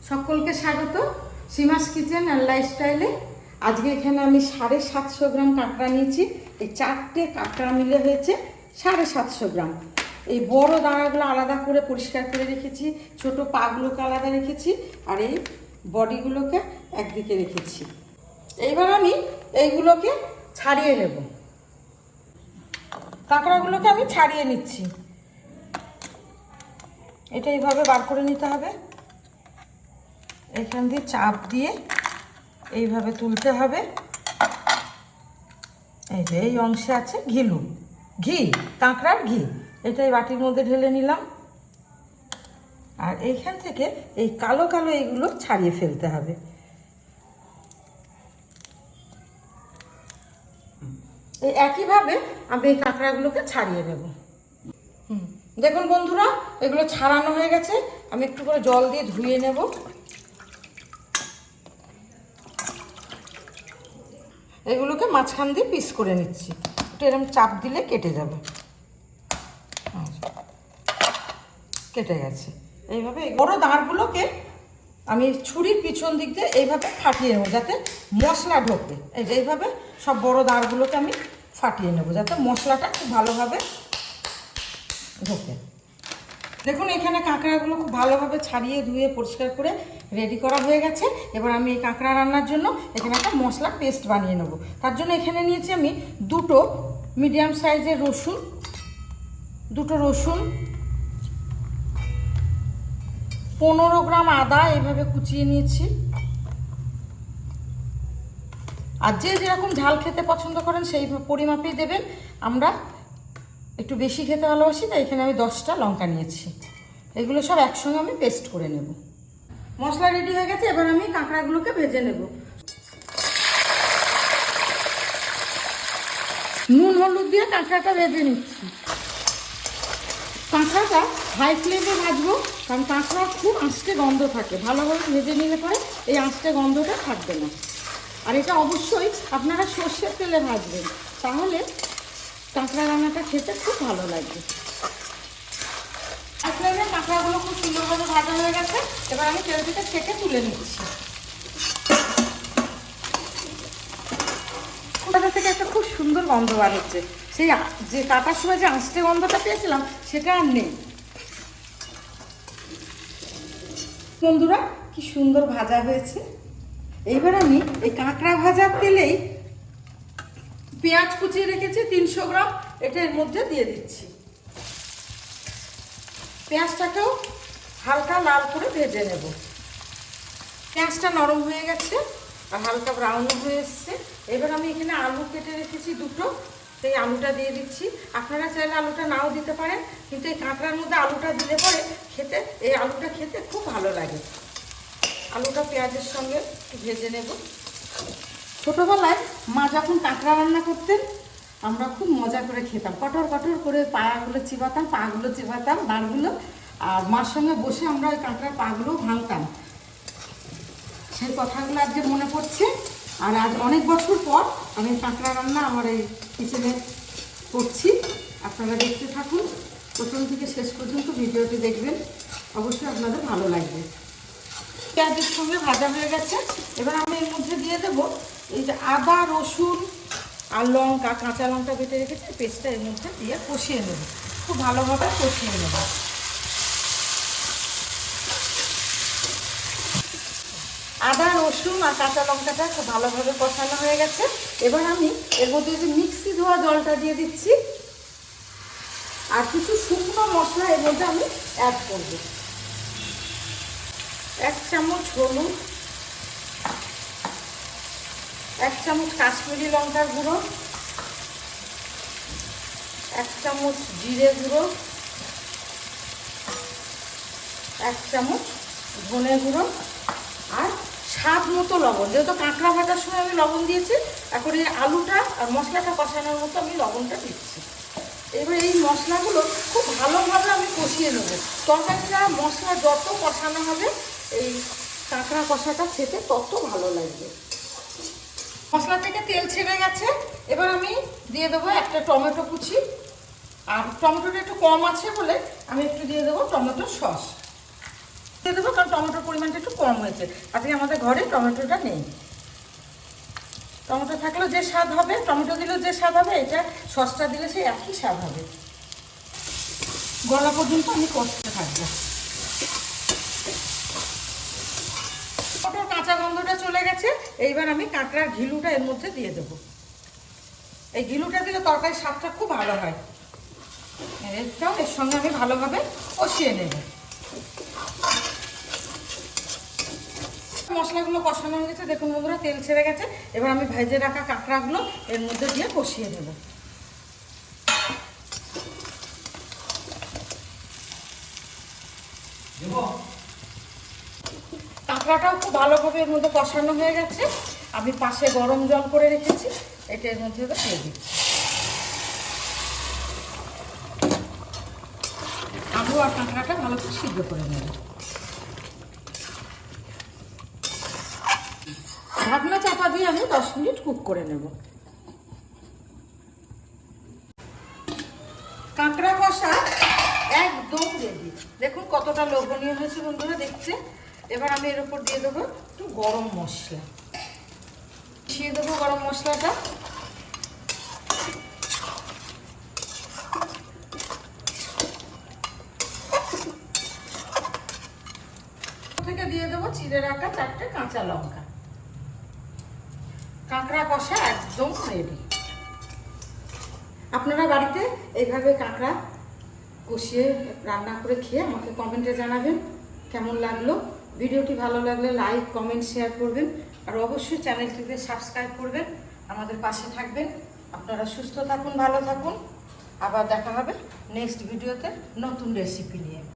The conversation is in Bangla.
সকলকে স্বাগত সীমাস কিচেন অ্যান্ড লাইফস্টাইলে। আজকে এখানে আমি 750 গ্রাম কাঁকড়া নিয়েছি। এই 4টে কাঁকড়া মিলে হয়েছে 750 গ্রাম। এই বড় দানাগুলো আলাদা করে পরিষ্কার করে রেখেছি, ছোট পাগুলোকে আলাদা রেখেছি, আর এই বডিগুলোকে একদিকে রেখেছি। এইবার আমি এইগুলোকে ছাড়িয়ে নেব। কাঁকড়াগুলোকে আমি ছাড়িয়ে নিচ্ছি। এটা এইভাবে বার করে নিতে হবে। এখান দিয়ে চাপ দিয়ে এইভাবে তুলতে হবে। এই যে এই অংশে আছে ঘি, কাঁকড়ার ঘি, এটাই বাটির মধ্যে ঢেলে নিলাম। আর এইখান থেকে এই কালো কালো এইগুলো ছাড়িয়ে ফেলতে হবে। এই একইভাবে আমি এই কাঁকড়াগুলোকে ছাড়িয়ে নেব। দেখুন বন্ধুরা, এগুলো ছাড়ানো হয়ে গেছে। আমি একটু করে জল দিয়ে ধুয়ে নেব। এগুলোকে মাঝখান দিয়ে পিস করে নিচ্ছি। একটু এরকম চাপ দিলে কেটে যাবে। কেটে গেছে। এইভাবে বড় দাঁড়গুলোকে আমি ছুরির পিছন দিক দিয়ে এইভাবে ফাটিয়ে নেবো যাতে মশলা ঢোকে। এই যে এইভাবে সব বড় দাঁড়গুলোকে আমি ফাটিয়ে নেবো যাতে মশলাটা খুব ভালোভাবে ঢোকে। দেখুন এখানে কাঁকড়াগুলো খুব ভালোভাবে ছাড়িয়ে ধুয়ে পরিষ্কার করে রেডি করা হয়ে গেছে। এবার আমি এই কাঁকড়া রান্নার জন্য এখানে একটা মশলা পেস্ট বানিয়ে নেব। তার জন্য এখানে নিয়েছি আমি 2 মিডিয়াম সাইজের রসুন, 2 রসুন, 15 গ্রাম আদা এইভাবে কুচিয়ে নিয়েছি। আর যে যেরকম ঝাল খেতে পছন্দ করেন সেই পরিমাপেই দেবেন। আমরা একটু বেশি খেতে ভালোবাসি, তাই এখানে আমি 10টা লঙ্কা নিয়েছি। এগুলো সব একসঙ্গে আমি পেস্ট করে নেব। মশলা রেডি হয়ে গেছে। এবার আমি কাঁকড়াগুলোকে ভেজে নেব। নুন হলুদ দিয়ে কাঁকড়াটা ভেজে নিচ্ছি। কাঁকড়াটা হাই ফ্লেমে ভাজবো, কারণ কাঁকড়ার খুব আঁচটে গন্ধ থাকে। ভালোভাবে ভেজে নিলে পরে এই আঁচটে গন্ধটা থাকবে না। আর এটা অবশ্যই আপনারা সর্ষের তেলে ভাজবেন, তাহলে কাঁকড়া রান্নাটা খেতে খুব ভালো লাগবে। হাই ফ্লেমে কাঁকড়াগুলো খুব সুন্দরভাবে ভাজা হয়ে গেছে। এবার আমি তেল থেকে ছেঁকে তুলে নিচ্ছি। ওটা থেকে একটা খুব সুন্দর গন্ধ বার হচ্ছে। সেই যে কাটার সময় যে আঁচটে গন্ধটা পেয়েছিলাম সেটা আর নেই। বন্ধুরা, কি সুন্দর ভাজা হয়েছে। এইবার আমি এই কাঁকড়া ভাজার তেলেই পেঁয়াজ কুচিয়ে রেখেছি 300 গ্রাম, এটা এর মধ্যে দিয়ে দিচ্ছি। পেঁয়াজটাকেও হালকা লাল করে ভেজে নেব। পেঁয়াজটা নরম হয়ে গেছে আর হালকা ব্রাউন হয়ে এসছে। এবার আমি এখানে আলু কেটে রেখেছি 2, সেই আলুটা দিয়ে দিচ্ছি। আপনারা চাইলে আলুটা নাও দিতে পারেন, কিন্তু এই কাঁকড়ার মধ্যে আলুটা দিলে পরে খেতে, এই আলুটা খেতে খুব ভালো লাগে। আলুটা পেঁয়াজের সঙ্গে ভেজে নেব। ছোটোবেলায় মা যখন কাঁকড়া রান্না করতেন আমরা খুব মজা করে খেতাম। কটর কটর করে পাগুলো চিবাতাম, দাঁড়গুলো, আর মার সঙ্গে বসে আমরা ওই কাঁকড়ার পাগুলো ভাঙতাম। সেই কথাগুলো আজকে মনে পড়ছে। আর আজ অনেক বছর পর আমি কাঁকড়া রান্না আমার এই কিচেনে করছি। আপনারা দেখতে থাকুন, প্রথম থেকে শেষ পর্যন্ত ভিডিওটি দেখবেন, অবশ্যই আপনাদের ভালো লাগবে। পেঁয়াজের সঙ্গে ভাজা হয়ে গেছে। এবার আমি এর মধ্যে দিয়ে দেবো এই যে আদা, রসুন আর লঙ্কা, কাঁচা লঙ্কা বেটে রেখেছি, পেস্টটা এর মধ্যে দিয়ে কষিয়ে নেব। খুব ভালোভাবে কষিয়ে নেব। আদা, রসুন আর কাঁচা লঙ্কাটা খুব ভালোভাবে কষানো হয়ে গেছে। এবার আমি এর মধ্যে যে মিক্সি ধোয়া জলটা দিয়ে দিচ্ছি, আর কিছু শুকনো মশলা এর মধ্যে আমি অ্যাড করব। 1 চামচ হলুদ, 1 চামচ কাশ্মীরি লঙ্কার গুঁড়ো, 1 চামচ জিরে গুঁড়ো, 1 চামচ ধনে গুঁড়ো, আর স্বাদ মতো লবণ। যেহেতু কাঁকড়া ভাজার সময় আমি লবণ দিয়েছি, এখন এই আলুটা আর মশলাটা কষানোর মতো আমি লবণটা দিচ্ছি। এবার এই মশলাগুলো খুব ভালোভাবে আমি কষিয়ে নেব। তরকারিটা মশলা যত কষানো হবে এই কাঁকড়া কষাটা খেতে তত ভালো লাগবে। মশলা থেকে তেল ছেড়ে গেছে। এবার আমি দিয়ে দেবো একটা টমেটো কুচি, আর টমেটোটা একটু কম আছে বলে আমি একটু দিয়ে দেবো টমেটো সস। দিয়ে দেবো, কারণ টমেটোর পরিমাণটা একটু কম হয়েছে। আজকে আমাদের ঘরে টমেটোটা নেই। টমেটো থাকলেও যে স্বাদ হবে, টমেটো দিলেও যে স্বাদ হবে, এটা সসটা দিলে সে একই স্বাদ হবে। গলা পর্যন্ত আমি কষতে থাকবো। টমেটোর কাঁচা গন্ধটা চলে গেছে। এইবার আমি কাঁকড়ার ঘিলুটা এর মধ্যে দিয়ে দেবো। এই ঘিলুটা দিলে তরকারির স্বাদটা খুব ভালো হয়। এটাও এর সঙ্গে আমি ভালোভাবে কষিয়ে নেব। মশলাগুলো কষানো হয়ে গেছে, দেখুন বন্ধুরা তেল ছেড়ে গেছে। এবার আমি ভেজে রাখা কাঁকড়াগুলো এর মধ্যে দিয়ে কষিয়ে নেব। কাঁকড়াটাও খুব ভালোভাবে এর মধ্যে কষানো হয়ে গেছে। আমি পাশে গরম জল করে রেখেছি, এটা এর মধ্যে দিয়ে দিচ্ছি। আলু আর কাঁকড়াটা ভালো করে সিদ্ধ করে নেব। ঢাকনা চাপা দিয়ে আমি 10 মিনিট কুক করে নেব। কাঁকড়া কষা একদম রেডি। দেখুন কতটা লোভনীয় হয়েছে বন্ধুরা দেখতে। এবার আমি এর উপর দিয়ে দেবো একটু গরম মশলা, মিশিয়ে দেবো গরম মশলাটা। থেকে দিয়ে দেবো চিড়ে রাখা 4টে কাঁচা লঙ্কা। কাঁকড়া কষা একদম রেডি। আপনারা বাড়িতে এইভাবে কাঁকড়া কষিয়ে রান্না করে খেয়ে আমাকে কমেন্টে জানাবেন কেমন লাগলো। ভিডিওটি ভালো লাগলে লাইক, কমেন্ট, শেয়ার করবেন। আর অবশ্যই চ্যানেলটিতে সাবস্ক্রাইব করবেন, আমাদের পাশে থাকবেন। আপনারা সুস্থ থাকুন, ভালো থাকুন। আবার দেখা হবে নেক্সট ভিডিওতে নতুন রেসিপি নিয়ে।